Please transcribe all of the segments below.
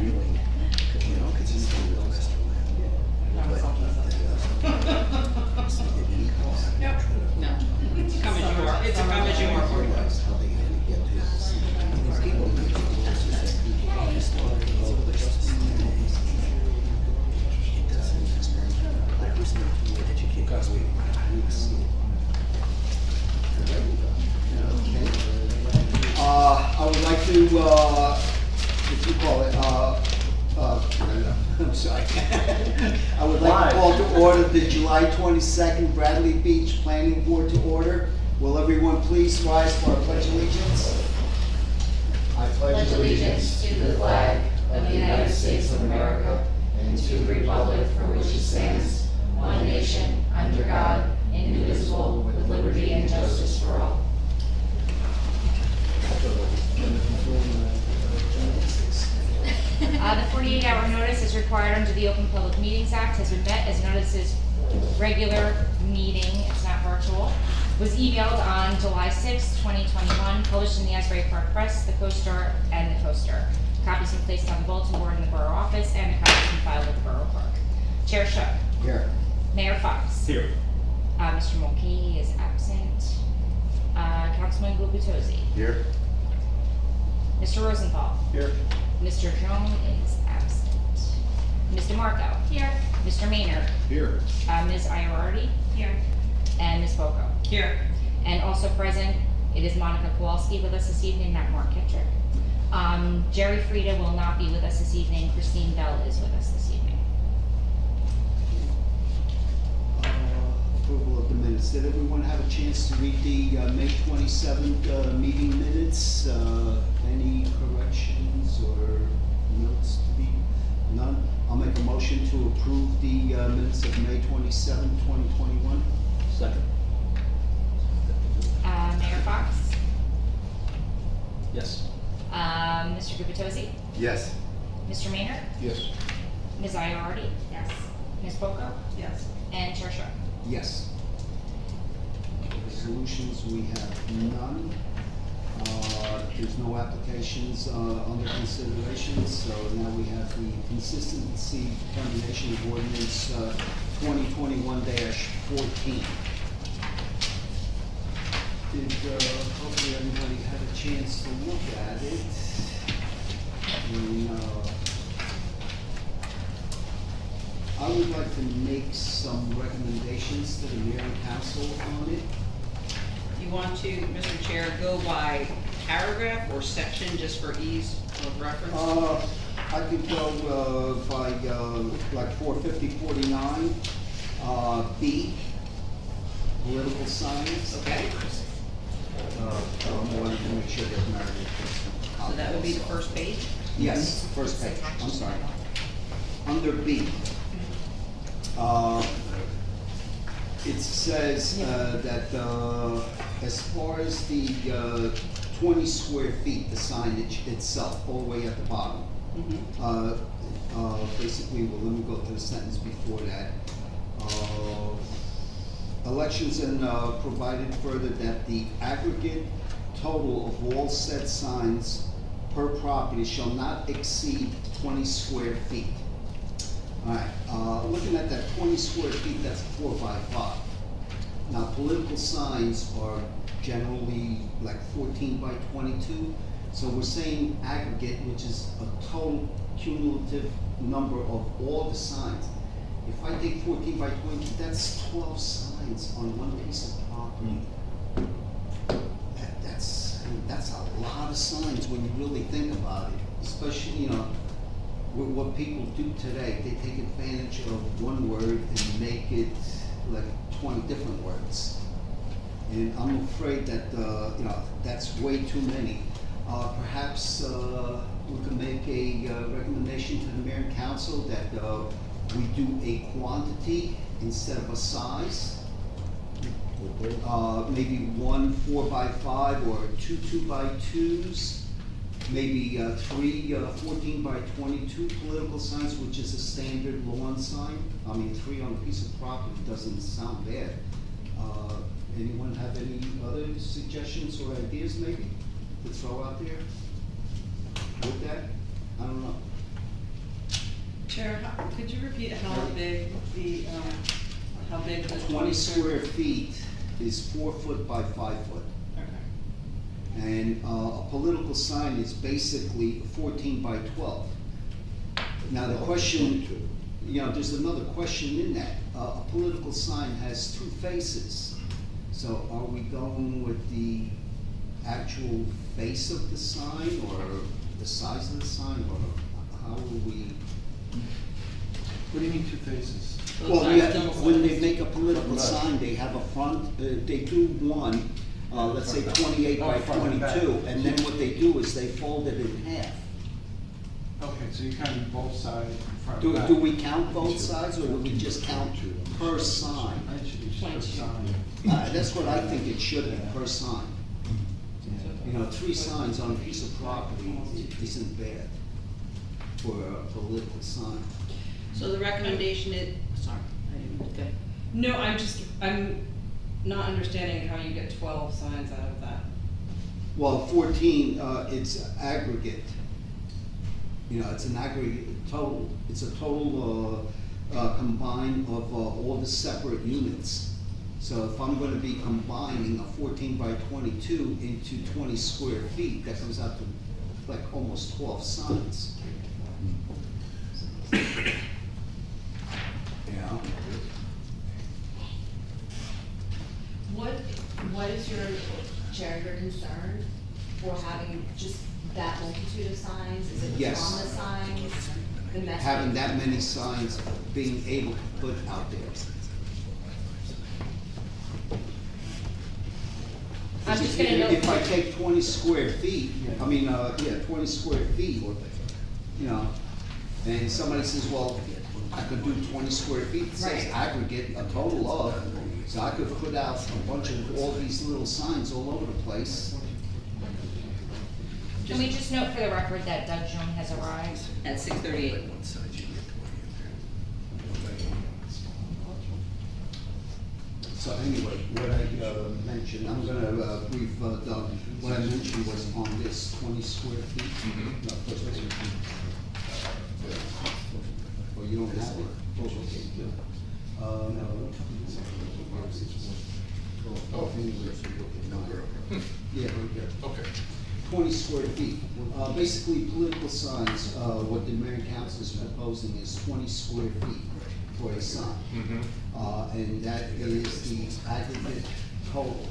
viewing, you know, because it's the real best of Nope. No. It's come as you are. It's a come as you are. Realize how they can get to these people. I would like to, what you call it, I'm sorry. I would like to call to order the July 22nd Bradley Beach Planning Board to order. Will everyone please rise for our pledge allegiance? I Pledge allegiance to the flag of the United States of America and to the republic for which it stands, one nation, under God, indivisible, with liberty and justice for all. The 48-hour notice is required under the Open Public Meetings Act, has been met as notices regular meeting, it's not virtual, was emailed on July 6, 2021, published in the Asbury Park Press, the Co-Star, and the Coaster. Copies been placed on the bulletin board in the borough office, and the copies been filed with the borough clerk. Chair Shook. Here. Mayor Fox. Here. Mr. Mulcahy is absent. Councilman Gubitosi. Here. Mr. Rosenthal. Here. Mr. Jones is absent. Ms. DeMarco. Here. Mr. Maynard. Here. Ms. Iorardi. Here. And Ms. Boco. Here. And also present, it is Monica Kowalski with us this evening, not Mark Kittrick. Jerry Frieda will not be with us this evening. Christine Bell is with us this evening. Approval of the minutes. Did everyone have a chance to read the May 27th meeting minutes? Any corrections or notes to be? None? I'll make a motion to approve the minutes of May 27th, 2021. Second. Mayor Fox? Yes. Mr. Gubitosi? Yes. Mr. Maynard? Yes. Ms. Iorardi? Yes. Ms. Boco? Yes. And Chair Shook. Yes. Resolutions, we have none. There's no applications under consideration, so now we have the consistency determination of ordinance 2021-14. Did hopefully everybody had a chance to look at it? And, I would like to make some recommendations to the mayor and council on it. You want to, Mr. Chair, go by paragraph or section just for ease of reference? I could go by like 45049, B, political science. Okay, I wanted to make sure that Meredith. so that would be the first page? Yes, first page, I'm sorry. Under B, it says that as far as the 20 square feet, the signage itself, all the way at the bottom. Basically, well, let me go to the sentence before that. Elections and provided further that the aggregate total of all said signs per property shall not exceed 20 square feet. All right, looking at that 20 square feet, that's 4 by 5. Now, political signs are generally like 14 by 22. So we're saying aggregate, which is a total cumulative number of all the signs. If I take 14 by 22, that's 12 signs on one piece of property. That's a lot of signs when you really think about it. Especially, you know, what people do today, they take advantage of one word and make it like 20 different words. And I'm afraid that, you know, that's way too many. Perhaps we could make a recommendation to the mayor and council that we do a quantity instead of a size. Maybe 1 4 by 5 or 2 2 by 2s. Maybe 3 14 by 22 political signs, which is a standard lawn sign. I mean, 3 on a piece of property doesn't sound bad. Anyone have any other suggestions or ideas maybe to throw out there with that? I don't know. Chair, could you repeat how big the 20 square feet is 4 foot by 5 foot. Okay. And a political sign is basically 14 by 12. Now, the question, you know, there's another question in that. A political sign has two faces. So are we going with the actual face of the sign, or the size of the sign, or how will we? What do you mean two faces? Well, when they make a political sign, they have a front, they do one, let's say 28 by Front and back. 22, and then what they do is they fold it in half. Okay, so you count both sides, front Do, and back. do we count both sides, or do we just count per sign? It should be just per 22. sign. That's what I think it should be, per sign. You know, 3 signs on a piece of property isn't bad for a political sign. So the recommendation is, sorry, I didn't, okay. No, I'm not understanding how you get 12 signs out of that. Well, 14, it's aggregate. You know, it's an aggregate total. It's a total combine of all the separate units. So if I'm gonna be combining a 14 by 22 into 20 square feet, that comes out to like almost 12 signs. Yeah. What is your, Chair, your concern for having just that multitude of signs? Is it Yes. on the signs, the message? Having that many signs being able to put out there. I'm just gonna note. If I take 20 square feet, I mean, 20 square feet, you know, and somebody says, well, I could do 20 square feet, it says Right. aggregate, a total of, so I could put out a bunch of all these little signs all over the place. Can we just note for the record that Doug Jones has arrived? At 6:38. One side you get 20 in So anyway, what I mentioned, I'm gonna brief Doug, what I mentioned was on this 20 square feet. No, first page. Oh, you don't have it? Oh, okay, good. No. Oh, anyway, yeah, right there. Okay. 20 square feet. Basically, political signs, what the mayor and council is proposing is 20 square feet for a sign. And that is the aggregate total.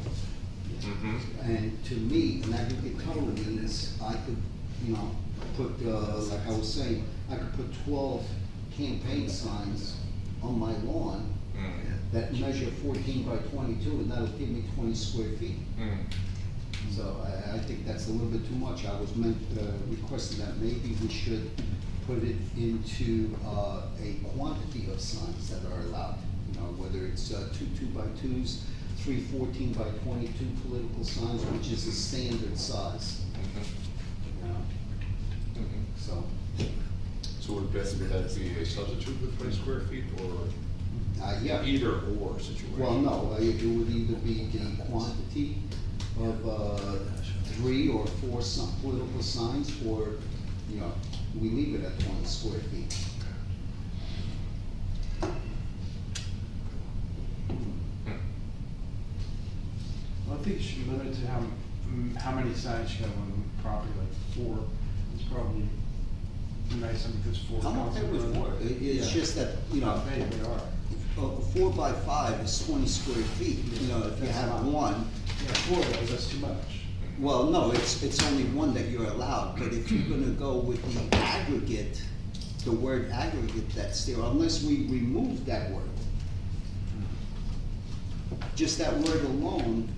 And to me, an aggregate total means I could, you know, put, like I was saying, I could put 12 campaign signs on my lawn that measure 14 by 22, and that'll give me 20 square feet. So I think that's a little bit too much. I was requesting that maybe we should put it into a quantity of signs that are allowed. You know, whether it's 2 2x2s, 3 14 by 22 political signs, which is the standard size. You know? So, So would that be a substitute with 20 square feet, or yeah. either or situation? Well, no, it would either be the quantity of 3 or 4 political signs, or, you know, we leave it at 20 square feet. Well, I think you should limit it to how many signs you have on the property, like 4. It's probably nice, if it's 4. I'm okay with 4. It's Yeah. just that, you know, Not big, they are. 4 by 5 is 20 square feet. You know, if you That's have not- one, Yeah, 4, that's too much. well, no, it's only one that you're allowed, but if you're gonna go with the aggregate, the word aggregate that's there, unless we remove that word. Just that word alone,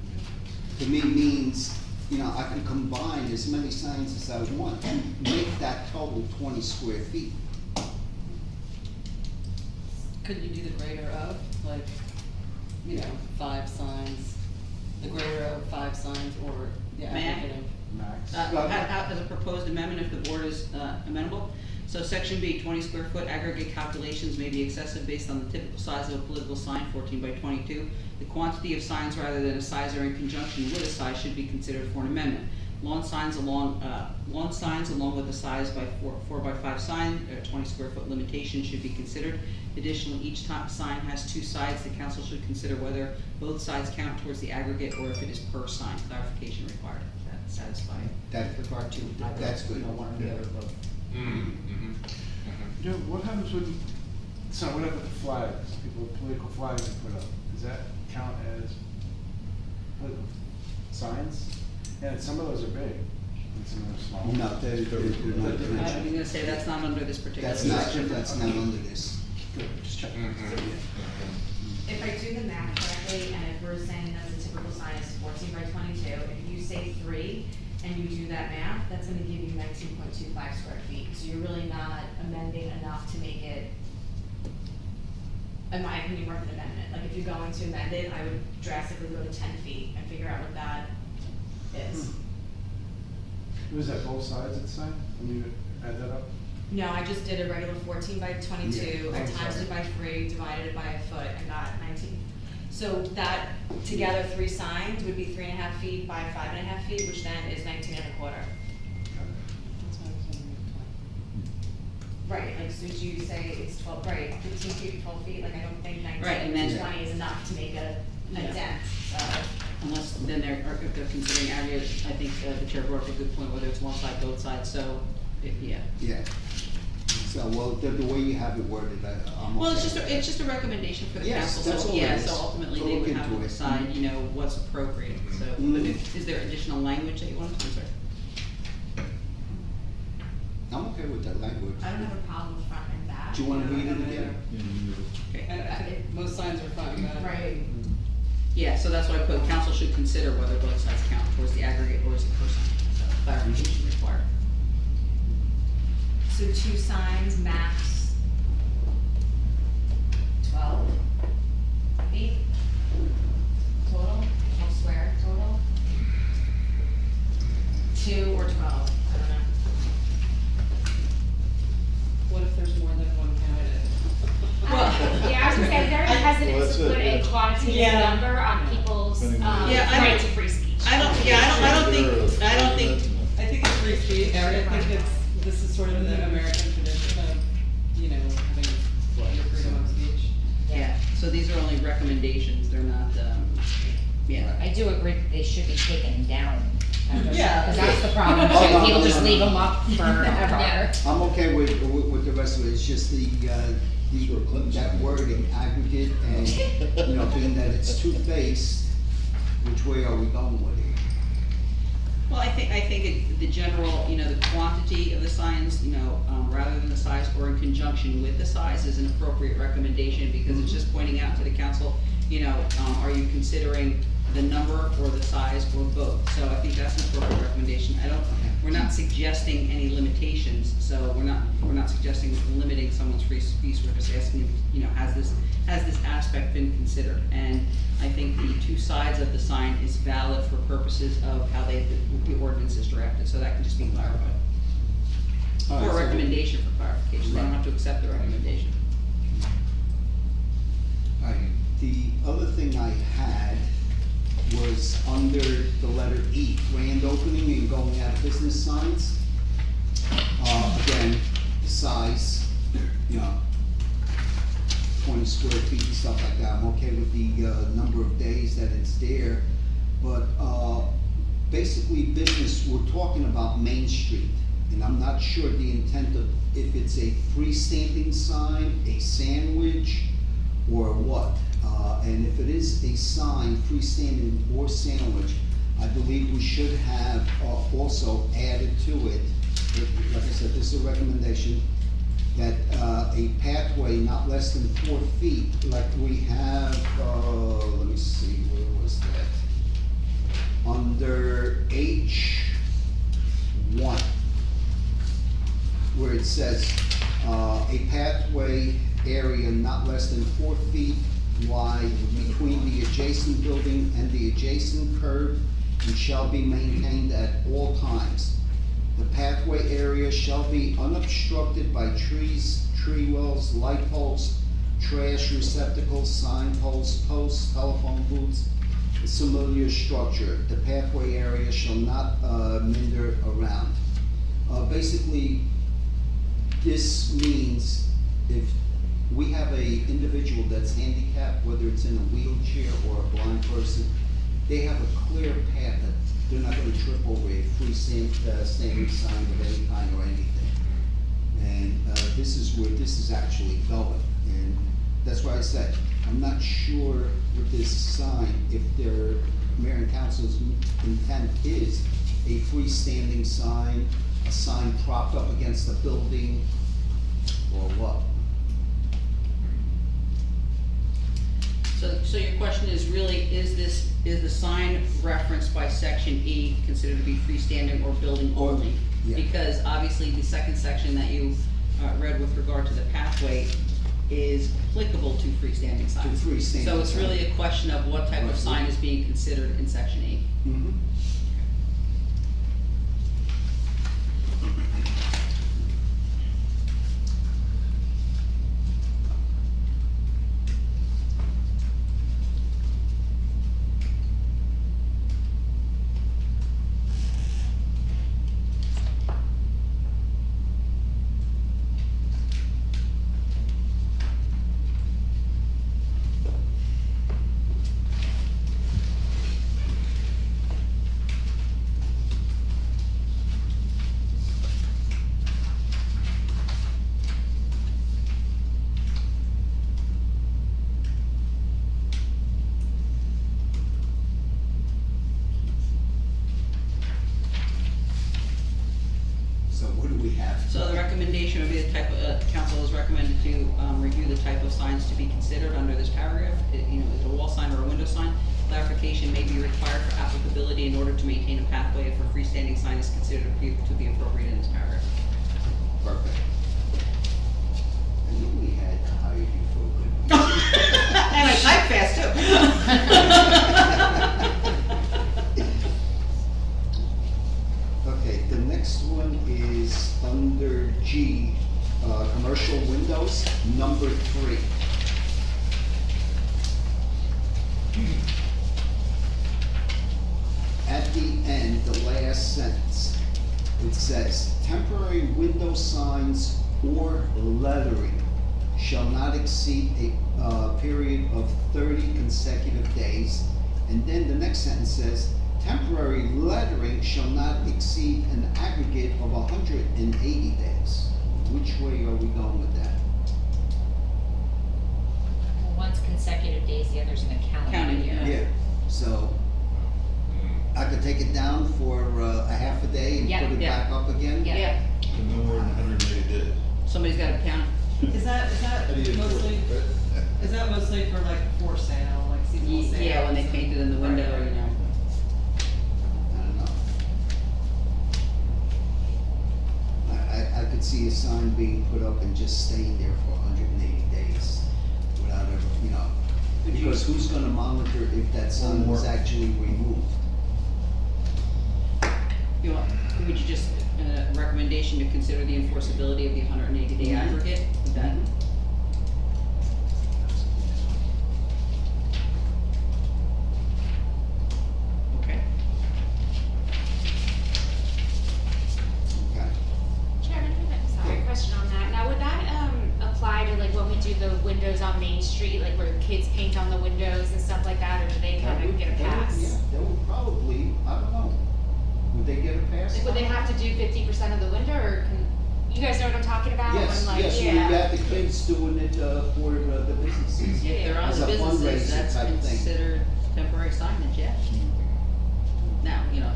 to me, means, you know, I can combine as many signs as I want and make that total 20 square feet. Could you do the greater of, like, you know, 5 signs, the greater of 5 signs, or the May I? aggregate of? Max. As a proposed amendment, if the board is amenable. So section B, 20 square foot aggregate calculations may be excessive based on the typical size of a political sign, 14 by 22. The quantity of signs rather than a size or in conjunction with a size should be considered for an amendment. Lawn signs along with the size by 4x5 sign, 20 square foot limitation should be considered. Additionally, each top sign has 2 sides. The council should consider whether both sides count towards the aggregate or if it is per sign. Clarification required. That satisfied. That- With regard to either, that's good. you know, one or the other, both. You know, what happens when, so what about the flags, people with political flags they put up, does that count as political signs? And some of those are big, and some of them are small. No, they're not I was dimensional. gonna say, that's not under this particular. That's not, section. that's not under this. Good, just checking. If I do the math correctly, and if we're saying that the typical sign is 14 by 22, if you say 3, and you do that math, that's gonna give you 19.25 square feet. So you're really not amending enough to make it, in my opinion, worth an amendment. Like, if you're going to amend it, I would drastically go to 10 feet and figure out what that is. Was that both sides of the sign, when you add that up? No, I just did a regular 14 by 22, Yeah, I I'm times sorry. it by 3, divided it by a foot, and got 19. So that, together, 3 signs would be 3.5 feet by 5.5 feet, which then is 19.25. That's why I was wondering. Right, like, so do you say it's 12, right, 15 feet, 12 feet, like, I don't think Right, and then- 19, 20 is enough to make a Yeah. dent, so. Unless, then they're, or if they're considering aggregate, I think the chair brought up a good point, whether it's one side, both sides, so, yeah. Yeah. So, well, the way you have it worded, I'm Well, it's okay with just a recommendation for the Yes, council, that's so, all it yeah, is. so ultimately So they look would have into to it. decide, you know, what's appropriate, so, but is there additional language that you want to insert? I'm okay with that language. I don't have a problem with front and back. Do you wanna know, read I it don't again? Okay. And I think most signs are fine, but. Right, Yeah, so that's why I put, council should consider whether both sides count towards the aggregate or is it per sign, so clarification required. so 2 signs, max 12 feet total, 12 square total. 2 or 12, I don't know. What if there's more than one candidate? Yeah, I was gonna say, I'm very hesitant Well, that's to put it, a yeah. quantitative Yeah. number on people's, Anyway. Yeah, I right don't- to free speech. I don't think, I think it's free speech, I think it's, this is sort of the American tradition of, you know, having your freedom of speech. yeah, so these are only recommendations, they're not, yeah. I do agree that they should be taken down. Yeah. Because that's the problem, Oh, no, too, people no, just no, leave no. them up forever. I'm okay with the rest of it, it's just that wording, aggregate, and, you know, being that it's two-faced, which way are we going with it? Well, I think the general, you know, the quantity of the signs, you know, rather than the size or in conjunction with the size is an appropriate recommendation because it's just pointing out to the council, you know, are you considering the number or the size or both? So I think that's an appropriate recommendation. We're not suggesting any limitations, so we're not suggesting limiting someone's free speech. We're just asking, you know, has this aspect been considered? And I think the 2 sides of the sign is valid for purposes of how the ordinance is drafted, so that can just be clarified. All right, Or a so- recommendation for clarification, they don't have to accept the recommendation. Alright, the other thing I had was under the letter E, grand opening and going out of business signs. Again, size, you know, 20 square feet and stuff like that. I'm okay with the, number of days that it's there. But, basically business, we're talking about Main Street. And I'm not sure the intent of, if it's a freestanding sign, a sandwich, or what. And if it is a sign, freestanding or sandwich, I believe we should have also added to it, like I said, this is a recommendation, that a pathway not less than 4 feet, like we have, let me see, where was that? Under H1, where it says, a pathway area not less than 4 feet wide between the adjacent building and the adjacent curb and shall be maintained at all times. The pathway area shall be unobstructed by trees, tree wells, light poles, trash receptacles, sign poles, posts, telephone booths, familiar structure. The pathway area shall not minder around. Basically, this means if we have a individual that's handicapped, whether it's in a wheelchair or a blind person, they have a clear path that they're not gonna trip over a standing sign of any kind or anything. And this is where this is actually going. And that's why I said, I'm not sure with this sign if their mayor and council's intent is a freestanding sign, a sign propped up against a building, or what. So your question is really, is the sign referenced by section E considered to be freestanding or building only? Yeah. Because obviously the second section that you read with regard to the pathway is applicable to freestanding signs. To freestanding So it's really sign. a question of what type of sign is being considered in section E. Mhm. So what do we have? So the recommendation would be the type of, council is recommended to review the type of signs to be considered under this paragraph. Is it a wall sign or a window sign? Clarification may be required for applicability in order to maintain a pathway if a freestanding sign is considered to be appropriate in this paragraph. Perfect. I knew we had to hire you for a good reason. And I type fast too. Okay, the next one is under G, commercial windows, number 3. At the end, the last sentence, it says, temporary window signs or lettering shall not exceed a period of 30 consecutive days. And then the next sentence says, temporary lettering shall not exceed an aggregate of 180 days. Which way are we going with that? Well, one's consecutive days, the other's in a calendar Calendar year. year. Yeah, so I could take it down for a half a day and Yeah. put it Yeah. back up again? Yeah. And no more than 180 days. Somebody's gotta count. Is that How do you enforce mostly, it? is that mostly for like for sale, like seasonal sales? Yeah, when they paint it in the window, Right, right. you know. I don't know. I could see a sign being put up and just staying there for 180 days without ever, you know, because who's gonna monitor if that sign was actually removed? You want, would you just, recommendation to consider the enforceability of the 180-day Mhm. aggregate? Would that? Okay. Okay. Chairman, sorry, Yeah. question on that. Now, would that, apply to like when we do the windows on Main Street, like where kids paint on the windows and stuff like that, or do they kind of get a pass? Yeah, they would probably, I don't know. Would they get a pass? Like, would they have to do 50% of the window, or can, you guys know what I'm talking about? Yes, When, like, yes, we yeah. got the kids doing it, for the businesses. If they're on As the a businesses, fundraiser that's type thing. considered temporary signage, yeah. Now, you know,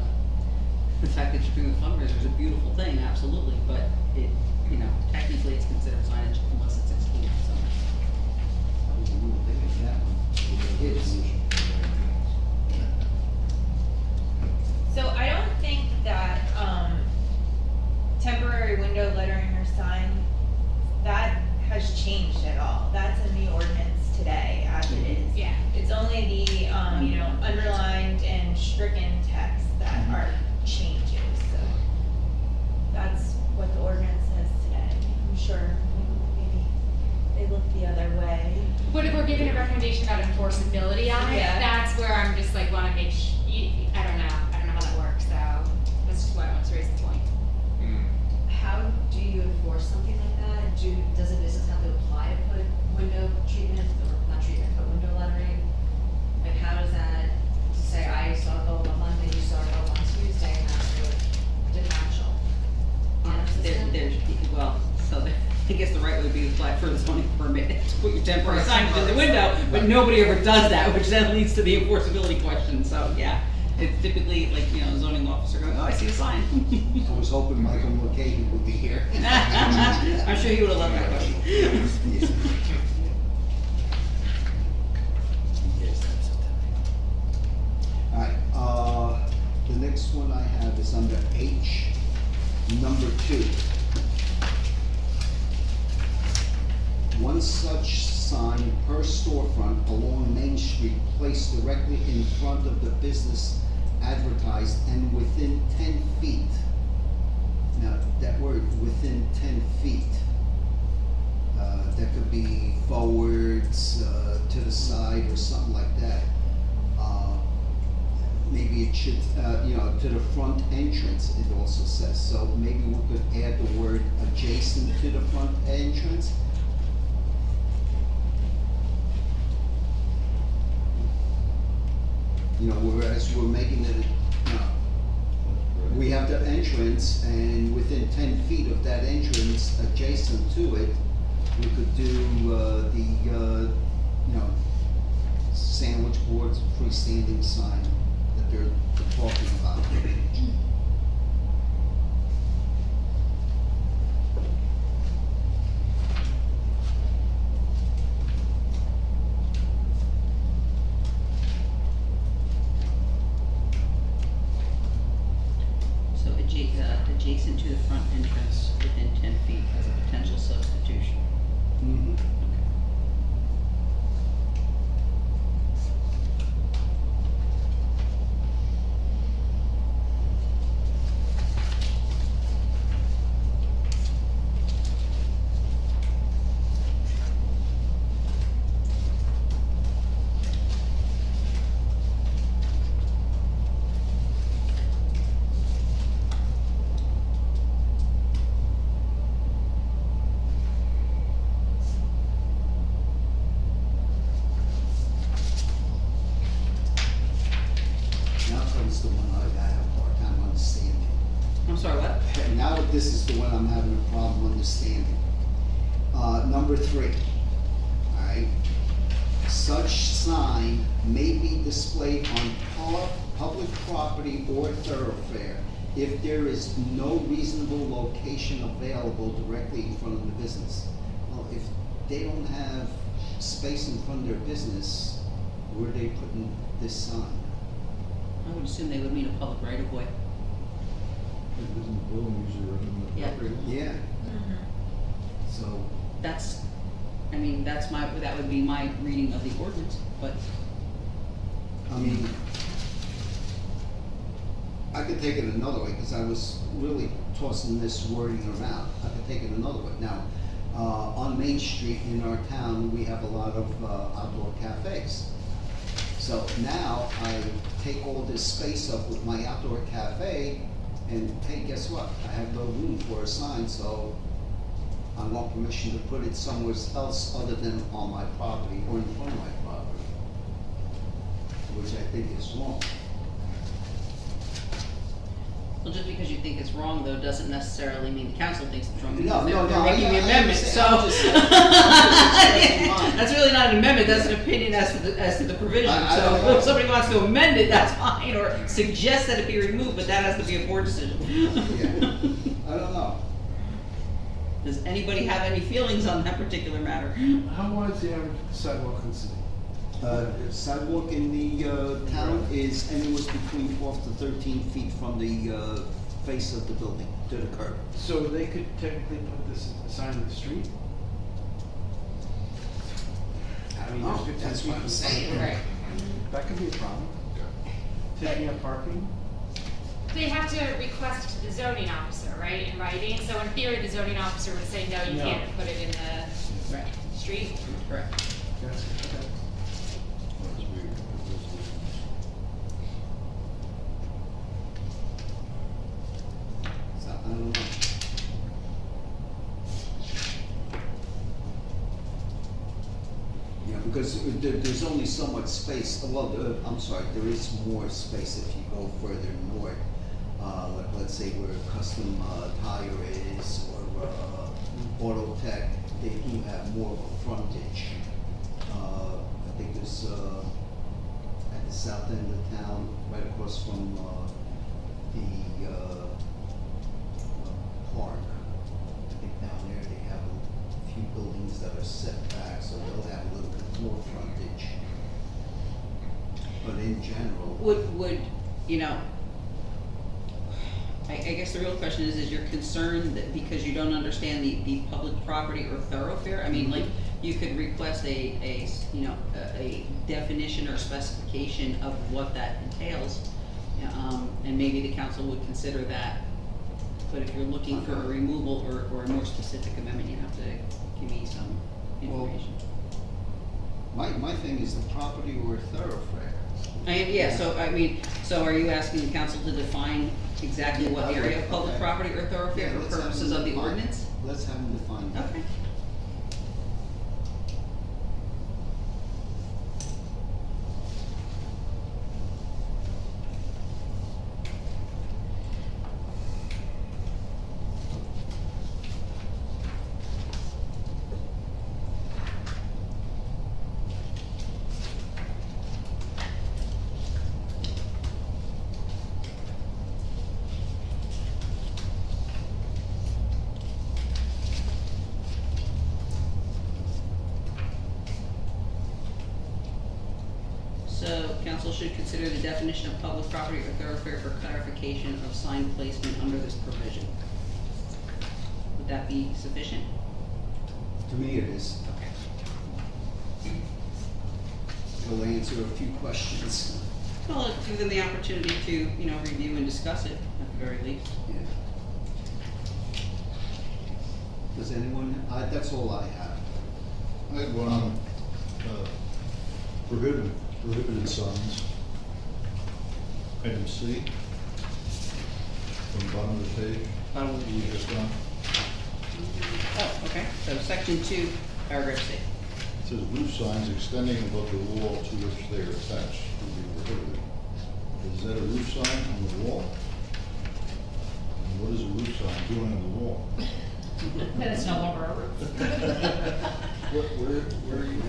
the fact that you're doing a fundraiser is a beautiful thing, absolutely, but it, you know, technically it's considered signage unless it's excluded somewhere. I was a little thinking of that one. It is. So I don't think that, temporary window lettering or sign, that has changed at all. That's in the ordinance today as it is. Yeah. It's only the, underlined and stricken text that are changes, so. That's what the ordinance says today. I'm sure maybe they look the other way. But if we're giving a recommendation about enforceability on it, Yeah. that's where I'm just like, wanna make I don't know how that works, so that's just why I want to raise the point. How do you enforce something like that? Does a business have to apply to put window treatment, or not treatment, but window lettering? Like, how does that, say I saw a bulb on Monday, you saw a bulb on Tuesday, and that's the differential? Honor system? Well, so I guess the right would be to apply for the zoning permit to put your temporary signage in the window, but nobody ever does that, which then leads to the enforceability question, so, yeah. It's typically like, a zoning officer going, oh, I see a sign. I was hoping Michael McCabe would be here. I'm sure he would have loved that question. Yeah. Alright, the next one I have is under H, number 2. One such sign per storefront along Main Street placed directly in front of the business advertised and within 10 feet. Now, that word, within 10 feet, that could be forwards, to the side or something like that. Maybe it should, to the front entrance, it also says. So maybe we could add the word adjacent to the front entrance. Whereas we're making it, we have the entrance, and within 10 feet of that entrance, adjacent to it, we could do, sandwich boards, freestanding sign that they're talking about. So adjacent to the front entrance within 10 feet as a potential substitution. Mm-hmm. Now comes the one I have a hard time understanding. I'm sorry, what? Now this is the one I'm having a problem understanding. Number 3, alright? Such sign may be displayed on public property or thoroughfare if there is no reasonable location available directly in front of the business. Well, if they don't have space in front of their business, where are they putting this sign? I would assume they would mean a public right of way. Isn't the building usually right in the Yeah. property? Yeah. So, That's that would be my reading of the ordinance, but I mean, I could take it another way, because I was really tossing this wording around. I could take it another way. Now, on Main Street in our town, we have a lot of outdoor cafes. So now I take all this space up with my outdoor cafe, and hey, guess what? I have no room for a sign, so I want permission to put it somewhere else other than on my property or in front of my property, which I think is wrong. well, just because you think it's wrong, though, doesn't necessarily mean the council thinks it's wrong. No, because no, they're no, making the I amendment, understand. so. I'm just saying mine. That's really not an amendment, that's an opinion as to the provision, I so don't know. if somebody wants to amend it, that's fine, or suggest that it be removed, but that has to be a board decision. Yeah. I don't know. Does anybody have any feelings on that particular matter? How wide is the average sidewalk in the city? Sidewalk in the town is anywhere between 12 to 13 feet from the face of the building to the curb. So they could technically put this sign in the street? I mean, Oh, there's 15 that's feet what I'm from the saying. front. Right. That could be a problem. Taking up parking? They have to request to the zoning officer, right, in writing, so in theory, the zoning officer would say, no, you No. can't put it in the Right, street. correct. That's, okay. That's weird, because because there's only so much space, well, I'm sorry, there is more space if you go further north. Like, let's say where Custom Tire is, or Auto Tech, they do have more of a frontage. I think there's, at the south end of town, right across from, the, park. I think down there they have a few buildings that are set back, so they'll have a little bit more frontage. But in general. Would, you know, I guess the real question is you're concerned that because you don't understand the public property or thoroughfare? I mean, like, you could request a definition or specification of what that entails, and maybe the council would consider that. But if you're looking for a removal or a more specific amendment, you have to give me some information. My thing is the property or thoroughfare. So are you asking the council to define exactly what area of public Okay. property or thoroughfare Yeah, for let's have purposes them of the define- ordinance? Let's have them define that. Okay. So council should consider the definition of public property or thoroughfare for clarification of sign placement under this provision. Would that be sufficient? To me, it is. It'll answer a few questions. Well, it'd give them the opportunity to, review and discuss it at the very least. Yeah. Does anyone, that's all I have. I had one on, prohibited signs. Item C, from the bottom of the page, you just done. Oh, okay, so section 2, paragraph C. It says roof signs extending above the wall to which they are attached will be prohibited. Is that a roof sign on the wall? And what is a roof sign doing on the wall? Then it's no longer a roof. Where are you?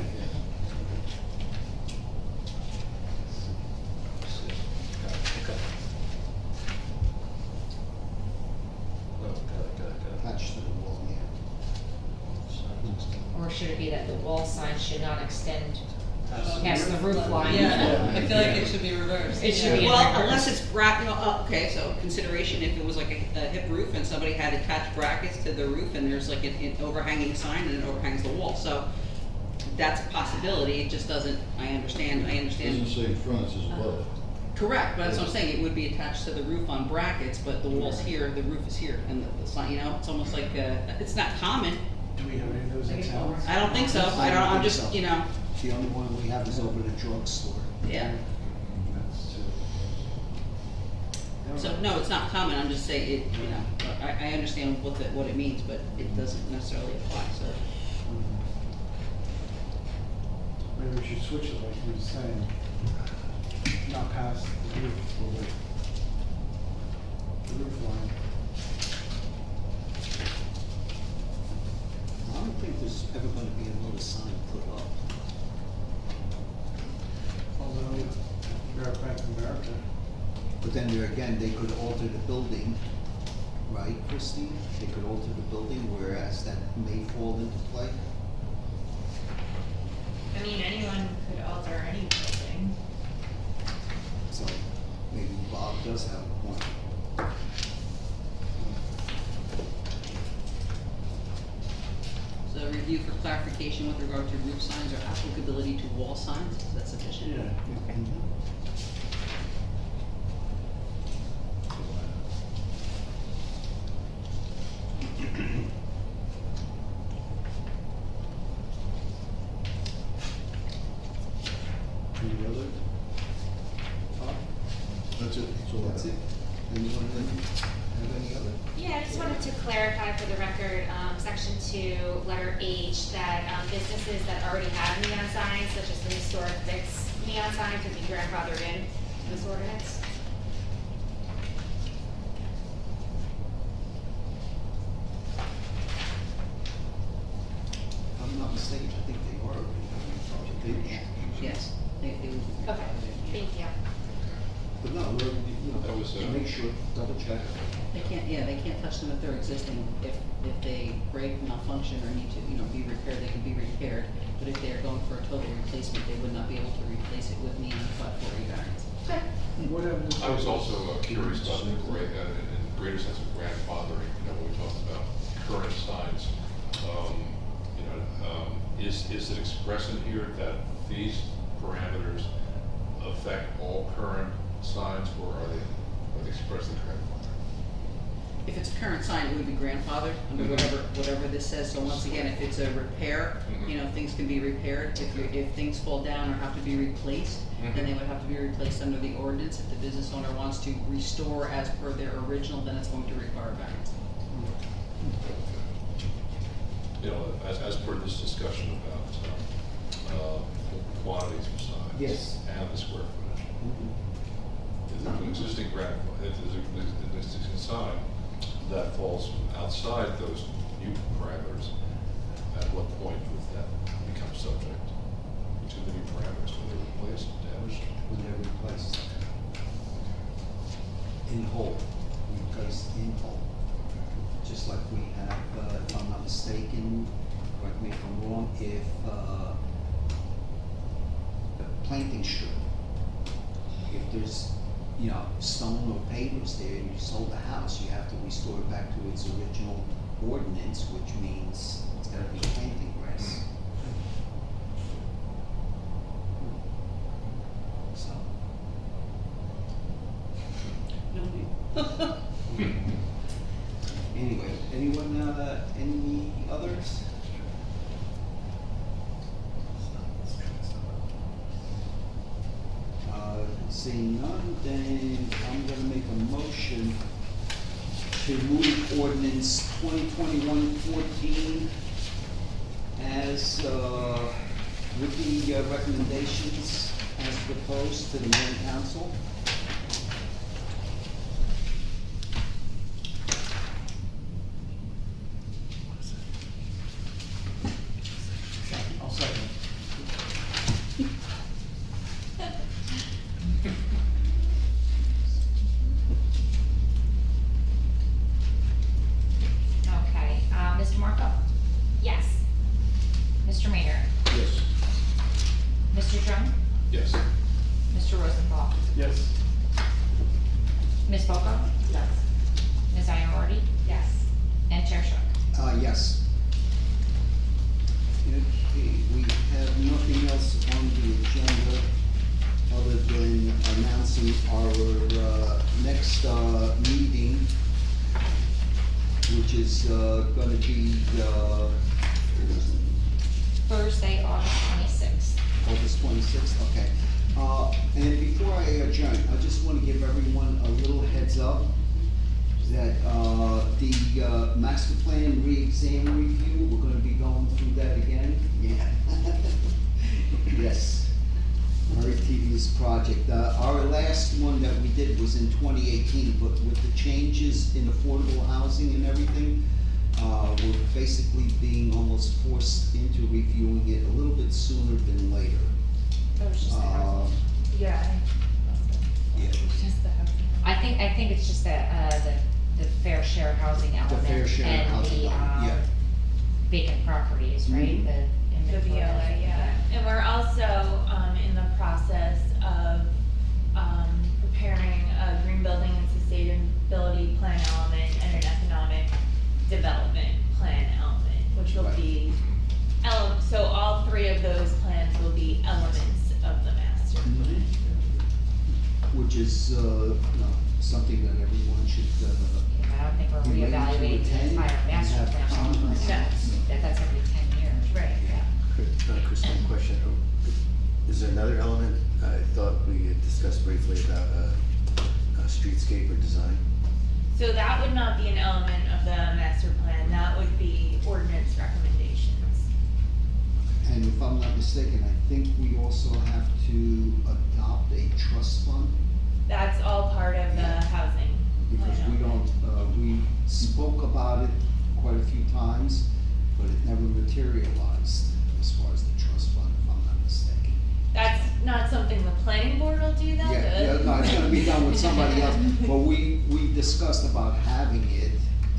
Attached to the wall, yeah. Or should it be that the wall sign should not extend past the roof line? Yeah, I feel like it should be reversed. It should be in Well, reverse. unless it's okay, so consideration, if it was like a hip roof and somebody had attached brackets to the roof and there's like an overhanging sign and it overhangs the wall, so that's a possibility, it just doesn't, I understand. It doesn't say in front, it says above. Correct, but that's what I'm saying, it would be attached to the roof on brackets, but the wall's here, the roof is here, and the sign, it's almost like, it's not common, Do we have any of those in town? I don't think so, I'm just, The only one we have is over the drugstore. yeah. That's too. So, no, it's not common, I'm just saying, I understand what it means, but it doesn't necessarily apply, so. Maybe we should switch it like you were saying, not past the roof, or the roof line. I don't think there's ever gonna be another sign put up. Although, you're at Bank of America. But then there again, they could alter the building, right, Christine? They could alter the building, whereas that may fall into play. I mean, anyone could alter any building. So maybe Bob does have a point. So review for clarification with regard to roof signs or applicability to wall signs, is that sufficient? Yeah. Okay. Any other? That's it, that's all I have. That's it. Anyone have any other? Yeah, I just wanted to clarify for the record, section 2, to letter H, that businesses that already have neon signs, such as the historic fixed neon signs, would be grandfathered in to this ordinance. If I'm not mistaken, I think they are already. Yes, they would be. Okay, thank you. But no, we're, you know, That was, to make sure, double check. They can't touch them if they're existing. If they break, malfunction, or need to, be repaired, they can be repaired. But if they are going for a total replacement, they would not be able to replace it with neon but for a variance. What happens? I was also curious about the in the greater sense of grandfathering, when we talked about current signs. Is it expressed in here that these parameters affect all current signs, or are they expressed in grandfathered? If it's a current sign, it would be grandfathered under whatever this says. So once again, if it's a repair, things can be repaired. If things fall down or have to be replaced, then they would have to be replaced under the ordinance. If the business owner wants to restore as per their original, then it's going to require variance. As per this discussion about quantities of signs. Yes. And the square footage. Is there an existing if there's an existing sign that falls outside those new parameters, at what point would that become subject to the new parameters? When they're replaced, damaged? When they're replaced. In whole, replaced in whole. Just like we have, if I'm not mistaken, correct me if I'm wrong, if a planting strip, if there's, stone or pavers there and you sold the house, you have to restore it back to its original ordinance, which means it's gotta be planting grass. So. Anyway, anyone, any others? Seeing none, then I'm gonna make a motion to move ordinance 2021-14 as, with the recommendations as proposed to the mayor council. I'll second. Okay, Mr. Marco? Yes. Mr. Mayor? Yes. Mr. Drum? Yes. Mr. Rosenthal? Yes. Ms. Boco? Yes. Ms. Ianardi? Yes. And Chair Shuck? Yes. Okay, we have nothing else on the agenda other than announcing our next meeting, which is gonna be Thursday, August 26th. August 26th, okay. And before I adjourn, I just want to give everyone a little heads up that the master plan re-exam review, we're gonna be going through that again. Yeah. Yes, very tedious project. Our last one that we did was in 2018, but with the changes in affordable housing and everything, we're basically being almost forced into reviewing it a little bit sooner than later. That was just the housing. Yeah. Yeah. Just the housing. I think it's just the fair share housing element. fair share housing element, yeah. Vacant properties, right? Mhm. The The inventory. VOA, yeah. And we're also, in the process of, preparing a green building and sustainability plan element and an economic development plan element, which will Right. be, so all three of those plans will be elements of the master plan. Which is, something that everyone should, I don't think we're Be ready to reevaluating the attend entire and master have plan all over comments. again. That's every 10 years. Right. Yeah. Christine, question. Is there another element? I thought we had discussed briefly about streetscape or design. So that would not be an element of the master plan, that would be ordinance recommendations. mistaken, I think we also have to adopt a trust fund, That's all part of the housing. because we plan. don't, we spoke about it quite a few times, but it never materialized as far as the trust fund, if I'm not mistaken. That's not something the planning board will do though, Yeah, no, it's gonna be done with somebody else, but we discussed about having it,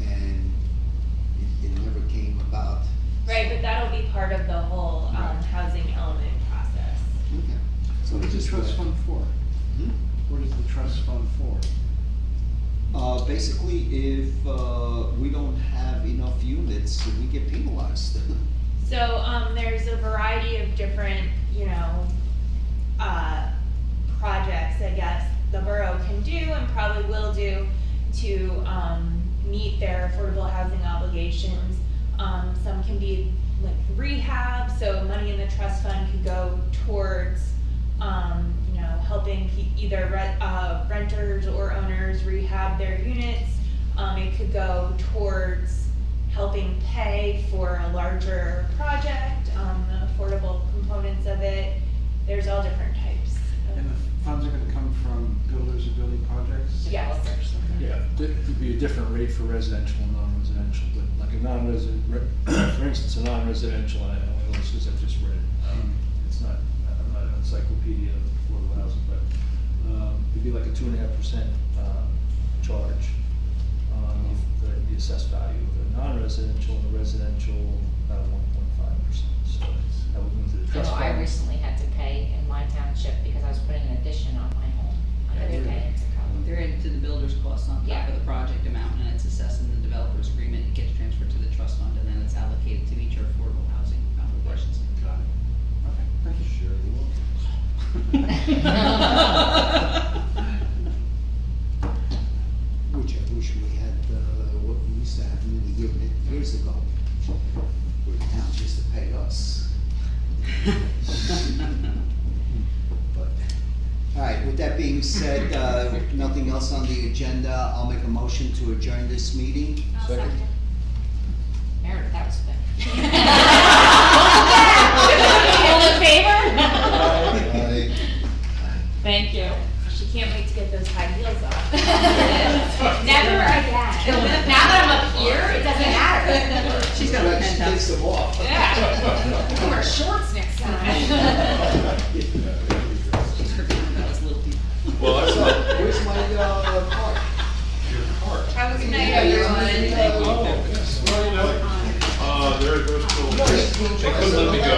and it never came about. Right, but that'll be part of the whole, housing element process. Okay. So what is the trust fund for? Hmm? What is the trust fund for? Basically, if, we don't have enough units, we get penalized. So, there's a variety of different, projects, I guess, the borough can do and probably will do to, meet their affordable housing obligations. Some can be like rehab, so money in the trust fund could go towards, helping either renters or owners rehab their units. It could go towards helping pay for a larger project, the affordable components of it. There's all different types. And the funds are gonna come from builders or building projects? Yes. Yeah, it'd be a different rate for residential and non-residential, but like a non-resident, for instance, a non-residential, I only know this because I've just read it. It's not, I'm not an encyclopedia of affordable housing, but, it'd be like a 2.5% charge on the assessed value of a non-residential and a residential, 1.5%. So that would move to the I trust know fund. I recently had to pay in my township because I was putting an addition on my home. I had to pay to cover. They're into the builder's costs on top Yeah. of the project amount, and it's assessed in the developer's agreement, it gets transferred to the trust fund, and then it's allocated to meet your affordable housing obligations. Got it. Okay, thank you. Share the wealth. Which I wish we had, what we used to have years ago, where the towns used to pay us. But, all right, with that being said, nothing else on the agenda, I'll make a motion to adjourn this meeting. Second. Meredith, that was quick. All in favor? Aye. Thank you. She can't wait to get those high heels off. Never again. Now that I'm up here, it doesn't matter. She's got a She takes penthouse. them off. Yeah. I'll wear shorts next time. She's forgetting about us little people. Well, I saw Where's my, card? your cart. Have a good night, Thank you. everyone. Well, there's still, they couldn't let me go.